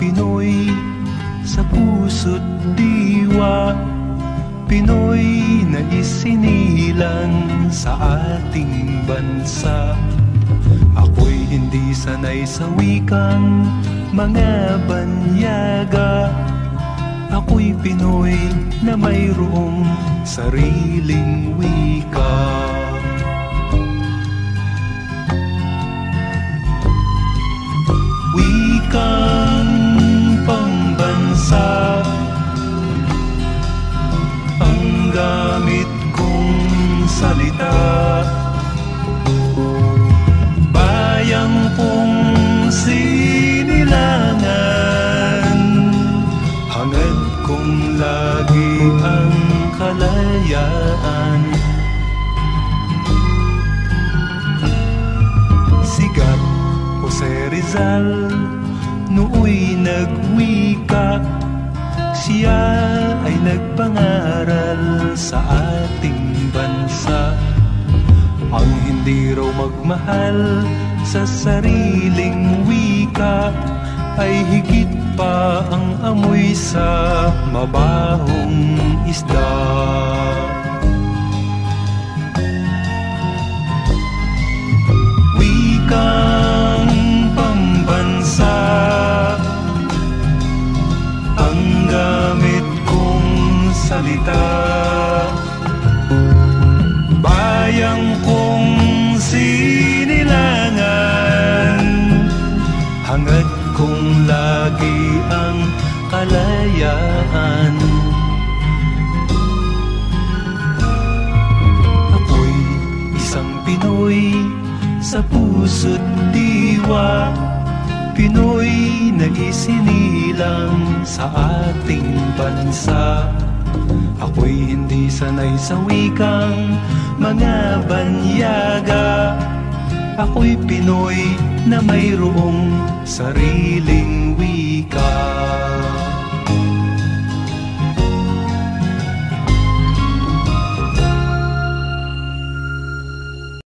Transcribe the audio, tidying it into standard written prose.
Pinoy sa puso't diwa, Pinoy na isinilang sa ating bansa. Ako'y hindi sanay sa wikang mga banyaga, ako'y Pinoy na mayroong sariling wika. Wikang pambansa ang gamit kong salita, bayang kong sinilangan, hangad kong lagi ang kalayaan. Sigat Jose Rizal nooy nagwika, siya ay nagpangaral sa ating bansa. Ang hindi raw magmahal sa sariling wika ay higit pa ang amoy sa mabahong isda. Wikang pambansa ang gamit kong salita, bayang kong sinilangan, hangad kong lagi ang kalayaan. Ako'y isang Pinoy sa puso't diwa, Pinoy na isinilang sa ating bansa. Ako'y hindi sanay sa wikang mga banyaga, ako'y Pinoy na mayroong sariling wika.